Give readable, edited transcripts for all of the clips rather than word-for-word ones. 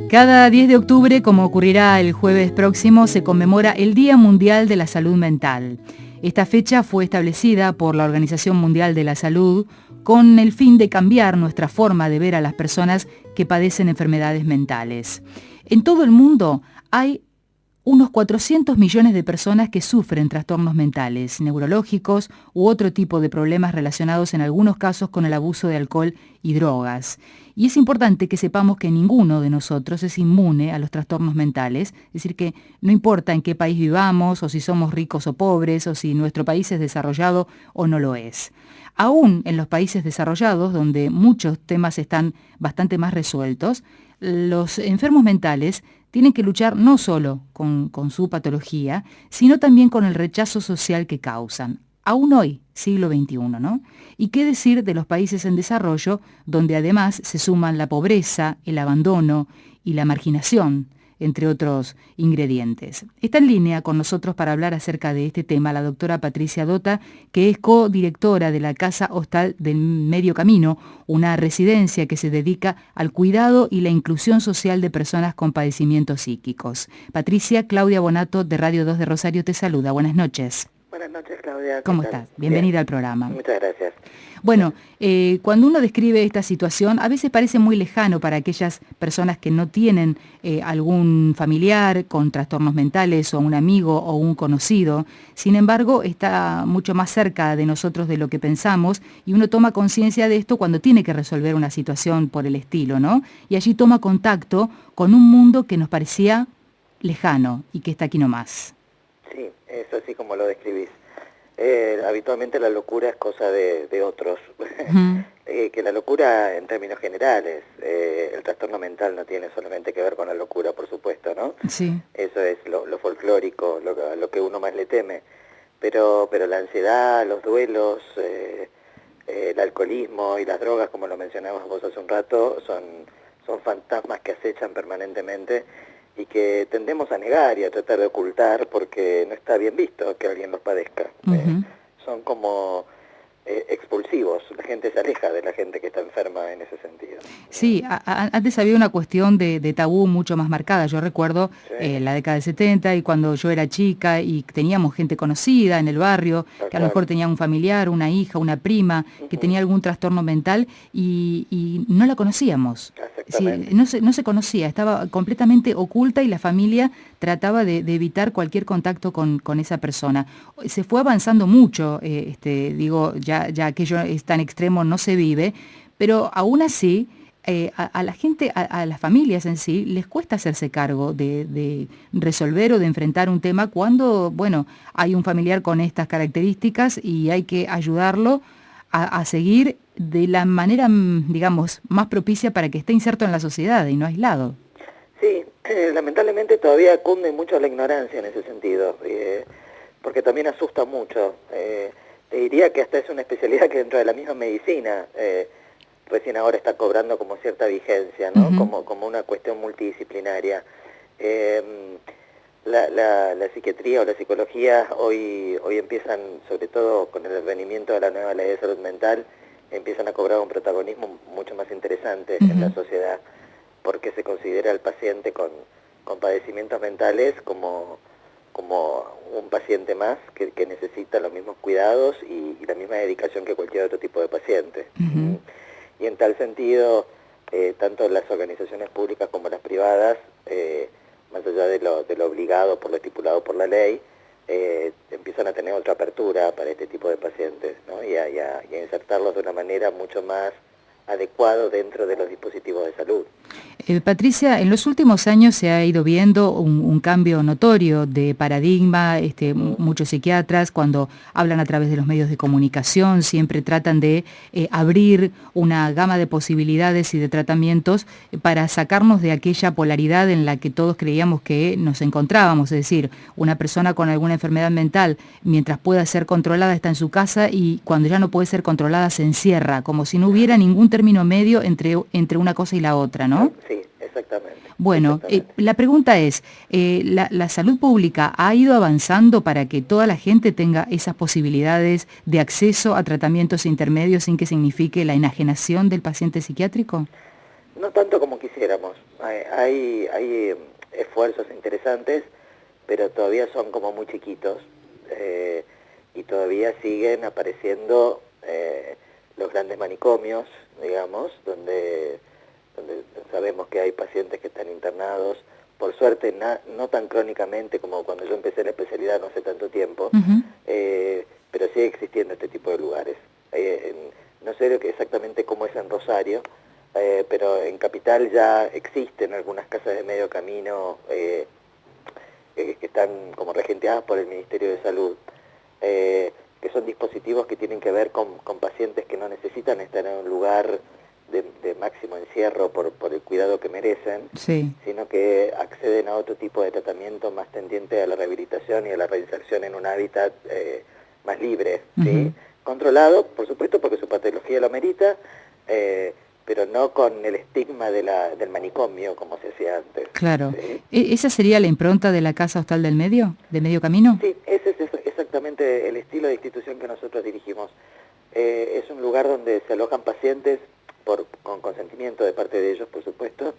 Cada 10 de octubre, como ocurrirá el jueves próximo, se conmemora el Día Mundial de la Salud Mental. Esta fecha fue establecida por la Organización Mundial de la Salud con el fin de cambiar nuestra forma de ver a las personas que padecen enfermedades mentales. En todo el mundo hay unos 400 millones de personas que sufren trastornos mentales, neurológicos u otro tipo de problemas relacionados en algunos casos con el abuso de alcohol y drogas. Y es importante que sepamos que ninguno de nosotros es inmune a los trastornos mentales, es decir, que no importa en qué país vivamos, o si somos ricos o pobres, o si nuestro país es desarrollado o no lo es. Aún en los países desarrollados, donde muchos temas están bastante más resueltos, los enfermos mentales tienen que luchar no solo con su patología, sino también con el rechazo social que causan. Aún hoy, siglo XXI, ¿no? ¿Y qué decir de los países en desarrollo, donde además se suman la pobreza, el abandono y la marginación, entre otros ingredientes? Está en línea con nosotros para hablar acerca de este tema la doctora Patricia Dota, que es codirectora de la Casa Hostal del Medio Camino, una residencia que se dedica al cuidado y la inclusión social de personas con padecimientos psíquicos. Patricia, Claudia Bonato de Radio 2 de Rosario te saluda. Buenas noches. Buenas noches, Claudia. ¿Cómo estás? Bienvenida al programa. Muchas gracias. Bueno, cuando uno describe esta situación, a veces parece muy lejano para aquellas personas que no tienen algún familiar con trastornos mentales o un amigo o un conocido. Sin embargo, está mucho más cerca de nosotros de lo que pensamos y uno toma conciencia de esto cuando tiene que resolver una situación por el estilo, ¿no? Y allí toma contacto con un mundo que nos parecía lejano y que está aquí nomás. Sí, es así como lo describís. Habitualmente la locura es cosa de otros. Que la locura en términos generales, el trastorno mental no tiene solamente que ver con la locura, por supuesto, ¿no? Sí. Eso es lo folclórico, lo que uno más le teme. Pero la ansiedad, los duelos, el alcoholismo y las drogas, como lo mencionabas vos hace un rato, son fantasmas que acechan permanentemente y que tendemos a negar y a tratar de ocultar porque no está bien visto que alguien los padezca. Son como expulsivos, la gente se aleja de la gente que está enferma en ese sentido. Sí, antes había una cuestión de tabú mucho más marcada. Yo recuerdo la década del 70 y cuando yo era chica y teníamos gente conocida en el barrio, que a lo mejor tenía un familiar, una hija, una prima, que tenía algún trastorno mental y no la conocíamos. Sí, no se conocía, estaba completamente oculta y la familia trataba de evitar cualquier contacto con esa persona. Se fue avanzando mucho, ya aquello es tan extremo, no se vive, pero aún así a la gente, a las familias en sí, les cuesta hacerse cargo de resolver o de enfrentar un tema cuando, bueno, hay un familiar con estas características y hay que ayudarlo a seguir de la manera, digamos, más propicia para que esté inserto en la sociedad y no aislado. Sí, lamentablemente todavía cunde mucho la ignorancia en ese sentido, porque también asusta mucho. Te diría que hasta es una especialidad que dentro de la misma medicina recién ahora está cobrando como cierta vigencia, ¿no? Como una cuestión multidisciplinaria. La psiquiatría o la psicología hoy empiezan, sobre todo con el advenimiento de la nueva ley de salud mental, empiezan a cobrar un protagonismo mucho más interesante en la sociedad, porque se considera al paciente con padecimientos mentales como un paciente más que necesita los mismos cuidados y la misma dedicación que cualquier otro tipo de paciente. Y en tal sentido, tanto las organizaciones públicas como las privadas, más allá de lo obligado por lo estipulado por la ley, empiezan a tener otra apertura para este tipo de pacientes, ¿no? y a insertarlos de una manera mucho más adecuada dentro de los dispositivos de salud. Patricia, en los últimos años se ha ido viendo un cambio notorio de paradigma. Muchos psiquiatras, cuando hablan a través de los medios de comunicación, siempre tratan de abrir una gama de posibilidades y de tratamientos para sacarnos de aquella polaridad en la que todos creíamos que nos encontrábamos. Es decir, una persona con alguna enfermedad mental, mientras pueda ser controlada, está en su casa y cuando ya no puede ser controlada, se encierra, como si no hubiera ningún término medio entre una cosa y la otra, ¿no? Sí, es Exactamente. Bueno, Exactamente. la pregunta es, ¿la salud pública ha ido avanzando para que toda la gente tenga esas posibilidades de acceso a tratamientos intermedios sin que signifique la enajenación del paciente psiquiátrico? No tanto como quisiéramos. Hay esfuerzos interesantes, pero todavía son como muy chiquitos, y todavía siguen apareciendo los grandes manicomios, digamos, donde sabemos que hay pacientes que están internados, por suerte no tan crónicamente como cuando yo empecé la especialidad no hace tanto tiempo, Ujú. pero sigue existiendo este tipo de lugares. No sé exactamente cómo es en Rosario, pero en Capital ya existen algunas casas de medio camino que están como regenteadas por el Ministerio de Salud, que son dispositivos que tienen que ver con pacientes que no necesitan estar en un lugar de máximo encierro por el cuidado que merecen, Sí. sino que acceden a otro tipo de tratamiento más tendiente a la rehabilitación y a la reinserción en un hábitat más libre, ¿sí? Ujú. Controlado, por supuesto, porque su patología lo amerita, pero no con el estigma del manicomio como se hacía antes. Claro. ¿Sí? ¿Esa sería la impronta de la Casa Hostal del Medio, de Medio Camino? Sí, ese es exactamente el estilo de institución que nosotros dirigimos. Es un lugar donde se alojan pacientes con consentimiento de parte de ellos, por supuesto,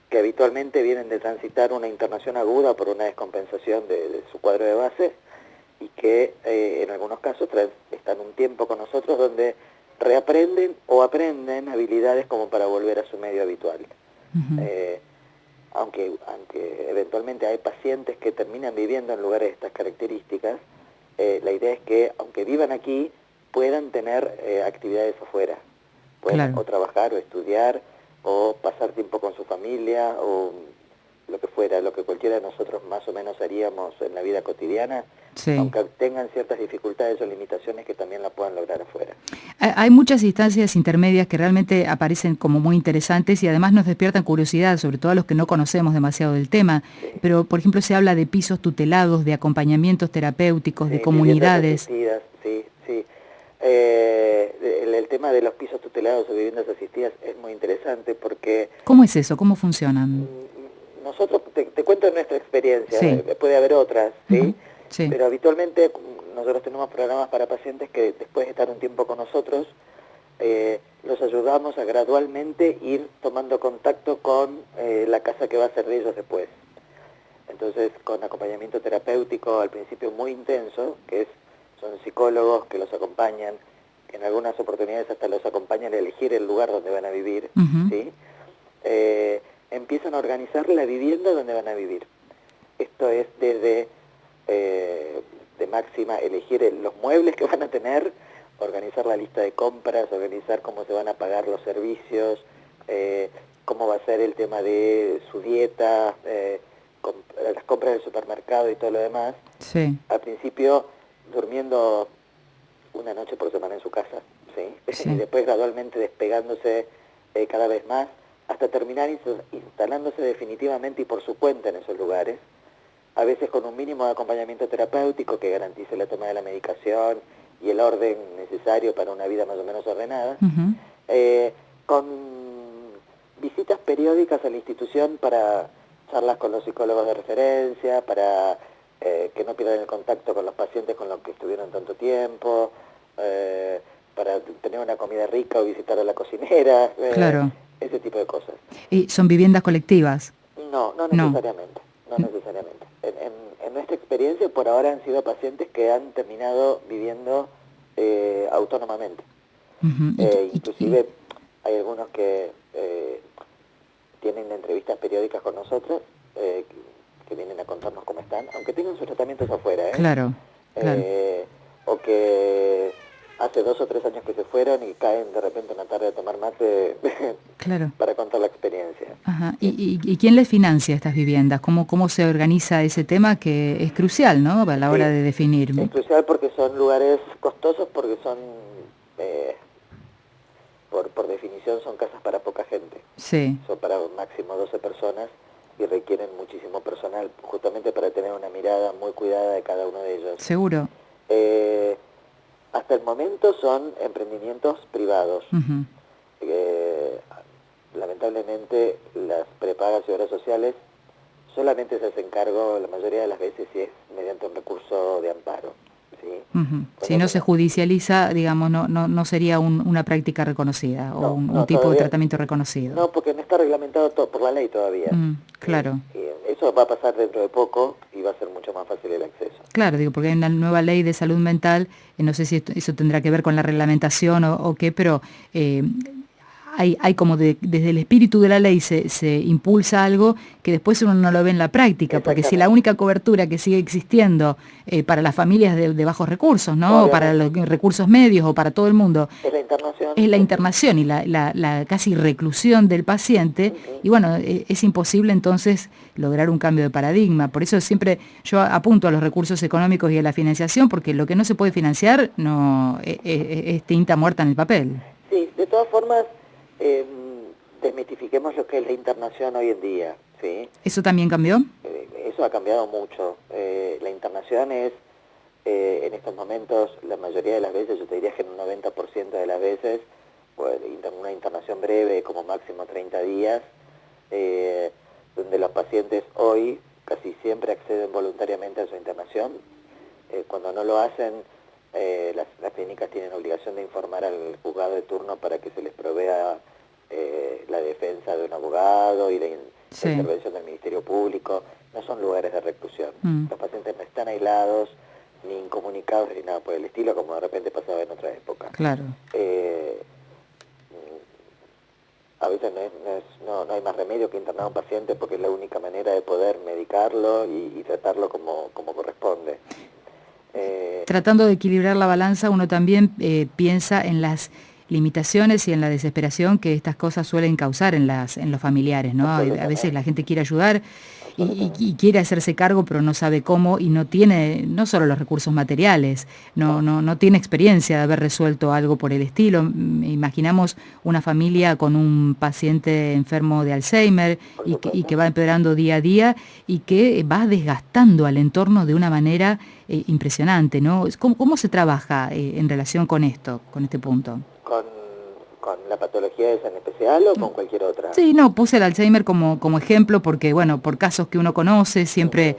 que habitualmente vienen de transitar una internación aguda por una descompensación de su cuadro de base y que en algunos casos están un tiempo con nosotros donde reaprenden o aprenden habilidades como para volver a su medio habitual. Ujú. Aunque eventualmente hay pacientes que terminan viviendo en lugares de estas características, la idea es que, aunque vivan aquí, puedan tener actividades afuera. Puedan Claro. o trabajar, o estudiar, o pasar tiempo con su familia, o lo que fuera, lo que cualquiera de nosotros más o menos haríamos en la vida cotidiana, Sí. aunque tengan ciertas dificultades o limitaciones que también la puedan lograr afuera. Hay muchas instancias intermedias que realmente aparecen como muy interesantes y además nos despiertan curiosidad, sobre todo a los que no conocemos demasiado del tema. Sí. Pero, por ejemplo, se habla de pisos tutelados, de acompañamientos terapéuticos, de Sí, viviendas comunidades. asistidas, sí, sí. El tema de los pisos tutelados o viviendas asistidas es muy interesante porque ¿Cómo es eso? ¿Cómo funcionan? nosotros, te cuento nuestra experiencia, Sí. puede haber otras, Ujú. ¿sí? Sí. Pero habitualmente nosotros tenemos programas para pacientes que después de estar un tiempo con nosotros, los ayudamos a gradualmente ir tomando contacto con la casa que va a ser de ellos después. Entonces, con acompañamiento terapéutico al principio muy intenso, son psicólogos que los acompañan, que en algunas oportunidades hasta los acompañan a elegir el lugar donde van a vivir, Ujú. ¿sí? Empiezan a organizar la vivienda donde van a vivir. Esto es desde de máxima elegir los muebles que van a tener, organizar la lista de compras, organizar cómo se van a pagar los servicios, cómo va a ser el tema de su dieta, las compras del supermercado y todo lo demás. Sí. Al principio durmiendo una noche por semana en su casa, ¿sí? Y Sí. después gradualmente despegándose cada vez más hasta terminar instalándose definitivamente y por su cuenta en esos lugares, a veces con un mínimo de acompañamiento terapéutico que garantice la toma de la medicación y el orden necesario para una vida más o menos ordenada, Ujú. con visitas periódicas a la institución para charlas con los psicólogos de referencia, para que no pierdan el contacto con los pacientes con los que estuvieron tanto tiempo, para tener una comida rica o visitar a la cocinera, Claro. ese tipo de cosas. ¿Y son viviendas colectivas? No No. necesariamente, no necesariamente. En nuestra experiencia, por ahora han sido pacientes que han terminado viviendo autónomamente. Ujú. Inclusive hay algunos que tienen entrevistas periódicas con nosotros, que vienen a contarnos cómo están, aunque tengan sus tratamientos afuera, Claro, claro. o que hace 2 o 3 años que se fueron y caen de repente una tarde a tomar mate Claro. para contar la experiencia. Ajá. ¿Sí? ¿Y quién les financia estas viviendas? ¿Cómo se organiza ese tema que es crucial, ¿no? A la hora Sí, de definir. es crucial porque son lugares costosos, porque son, por definición, son casas para poca gente. Sí. Son para máximo 12 personas y requieren muchísimo personal, justamente para tener una mirada muy cuidada de cada uno de ellos. Seguro. Hasta el momento son emprendimientos privados. Ujú. Eh, lamentablemente las prepagas y obras sociales solamente se hacen cargo la mayoría de las veces si es mediante un recurso de amparo. ¿Sí? Si no se judicializa, digamos, no sería una práctica reconocida o un tipo de tratamiento reconocido. No, porque no está reglamentado por la ley todavía. Claro. Eso va a pasar dentro de poco y va a ser mucho más fácil el acceso. Claro, digo, porque hay una nueva ley de salud mental, no sé si eso tendrá que ver con la reglamentación o qué, pero hay como desde el espíritu de la ley se impulsa algo que después uno no lo ve en la práctica, porque si la única cobertura que sigue existiendo para las familias de bajos recursos, ¿no? O para los recursos medios o para todo el mundo, es la internación y la casi reclusión del paciente, y bueno, es imposible entonces lograr un cambio de paradigma. Por eso siempre yo apunto a los recursos económicos y a la financiación, porque lo que no se puede financiar es tinta muerta en el papel. Sí, de todas formas, desmitifiquemos lo que es la internación hoy en día, ¿sí? ¿Eso también cambió? Eso ha cambiado mucho. La internación es, en estos momentos, la mayoría de las veces, yo te diría que en un 90% de las veces, pues, una internación breve, como máximo 30 días, donde los pacientes hoy casi siempre acceden voluntariamente a su internación. Cuando no lo hacen, las clínicas tienen obligación de informar al juzgado de turno para que se les provea la defensa de un abogado y la intervención del Ministerio Público. No son lugares de reclusión. Los pacientes no están aislados, ni incomunicados, ni nada por el estilo, como de repente pasaba en otra época. Claro. A veces no hay más remedio que internar a un paciente porque es la única manera de poder medicarlo y tratarlo como corresponde. Tratando de equilibrar la balanza, uno también piensa en las limitaciones y en la desesperación que estas cosas suelen causar en los familiares, ¿no? A veces la gente quiere ayudar y quiere hacerse cargo, pero no sabe cómo y no tiene, no solo los recursos materiales, no tiene experiencia de haber resuelto algo por el estilo. Imaginamos una familia con un paciente enfermo de Alzheimer y que va empeorando día a día y que va desgastando al entorno de una manera impresionante, ¿no? ¿Cómo se trabaja en relación con esto, con este punto? ¿Con la patología esa en especial o con cualquier otra? Sí, no, puse el Alzheimer como ejemplo porque, bueno, por casos que uno conoce, siempre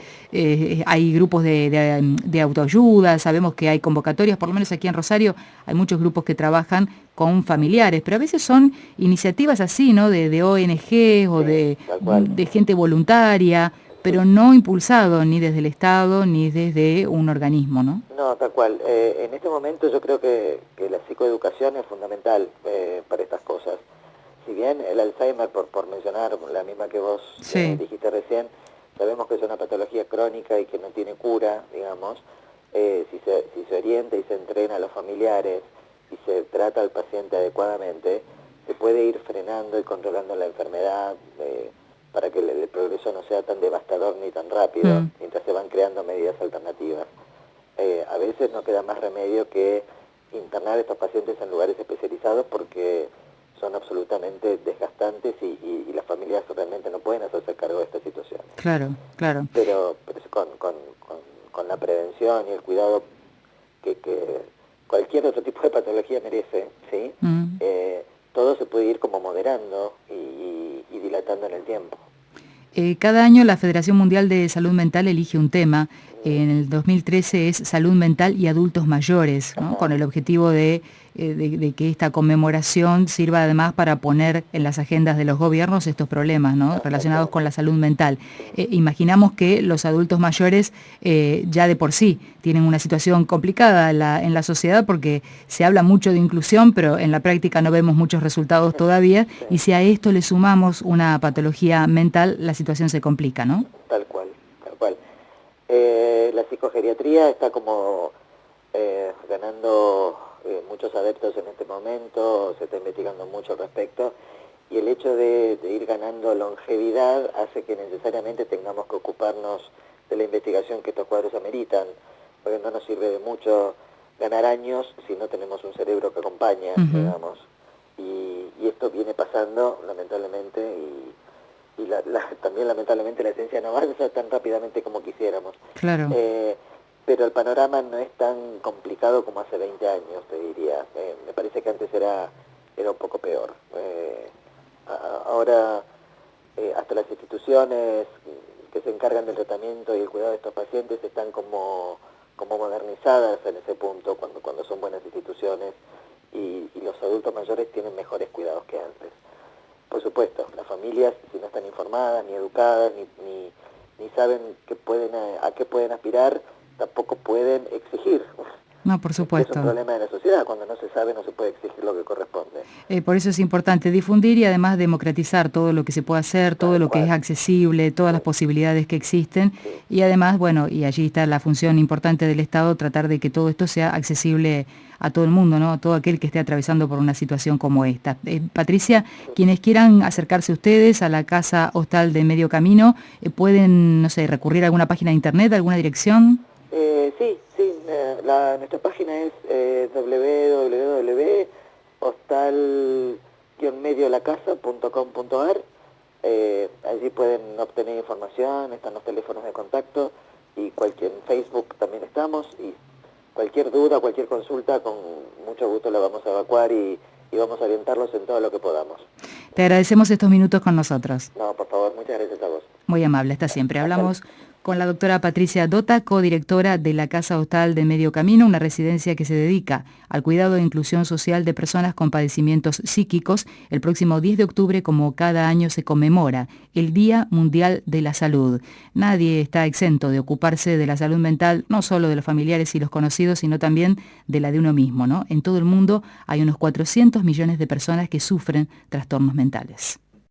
hay grupos de autoayuda, sabemos que hay convocatorias, por lo menos aquí en Rosario hay muchos grupos que trabajan con familiares, pero a veces son iniciativas así, ¿no? De ONG o de gente voluntaria, pero no impulsado ni desde el Estado ni desde un organismo, ¿no? No, tal cual. En este momento yo creo que la psicoeducación es fundamental para estas cosas. Si bien el Alzheimer, por mencionar la misma que vos dijiste recién, sabemos que es una patología crónica y que no tiene cura, digamos, si se orienta y se entrena a los familiares y se trata al paciente adecuadamente, se puede ir frenando y controlando la enfermedad para que el progreso no sea tan devastador ni tan rápido, mientras se van creando medidas alternativas. A veces no queda más remedio que internar a estos pacientes en lugares especializados porque son absolutamente desgastantes y las familias realmente no pueden hacerse cargo de esta situación. Claro. Pero con la prevención y el cuidado que cualquier otro tipo de patología merece, ¿sí? Todo se puede ir como moderando y dilatando en el tiempo. Cada año la Federación Mundial de Salud Mental elige un tema. En el 2013 es salud mental y adultos mayores, ¿no? Con el objetivo de que esta conmemoración sirva además para poner en las agendas de los gobiernos estos problemas, ¿no? Relacionados con la salud mental. Imaginamos que los adultos mayores ya de por sí tienen una situación complicada en la sociedad porque se habla mucho de inclusión, pero en la práctica no vemos muchos resultados todavía, y si a esto le sumamos una patología mental, la situación se complica, ¿no? Tal cual. La psicogeriatría está como ganando muchos adeptos en este momento, se está investigando mucho al respecto, y el hecho de ir ganando longevidad hace que necesariamente tengamos que ocuparnos de la investigación que estos cuadros ameritan, porque no nos sirve de mucho ganar años si no tenemos un cerebro que acompaña, digamos. Y esto viene pasando, lamentablemente, y también lamentablemente la ciencia no avanza tan rápidamente como quisiéramos. Claro. Pero el panorama no es tan complicado como hace 20 años, te diría. Me parece que antes era un poco peor. Ahora ahora hasta las instituciones que se encargan del tratamiento y el cuidado de estos pacientes están como modernizadas en ese punto, cuando son buenas instituciones, y los adultos mayores tienen mejores cuidados que antes. Por supuesto, las familias, si no están informadas, ni educadas, ni saben a qué pueden aspirar, tampoco pueden exigir. No, por supuesto. Es un problema de la sociedad, cuando no se sabe no se puede exigir lo que corresponde. Por eso es importante difundir y además democratizar todo lo que se puede hacer, todo lo que es accesible, todas las posibilidades que existen, y además, bueno, y allí está la función importante del Estado, tratar de que todo esto sea accesible a todo el mundo, ¿no? A todo aquel que esté atravesando por una situación como esta. Patricia, quienes quieran acercarse a ustedes a la Casa Hostal de Medio Camino, ¿pueden, no sé, recurrir a alguna página de internet, alguna dirección? Sí, nuestra página es www.hostal-mediolacasa.com.ar. Allí pueden obtener información, están los teléfonos de contacto, y en Facebook también estamos, y cualquier duda, cualquier consulta, con mucho gusto la vamos a evacuar y vamos a orientarlos en todo lo que podamos. Te agradecemos estos minutos con nosotros. No, por favor, muchas gracias a vos. Muy amable, hasta siempre. Hablamos con la doctora Patricia Dota, codirectora de la Casa Hostal de Medio Camino, una residencia que se dedica al cuidado e inclusión social de personas con padecimientos psíquicos. El próximo 10 de octubre, como cada año, se conmemora el Día Mundial de la Salud. Nadie está exento de ocuparse de la salud mental, no solo de los familiares y los conocidos, sino también de la de uno mismo, ¿no? En todo el mundo hay unos 400 millones de personas que sufren trastornos mentales.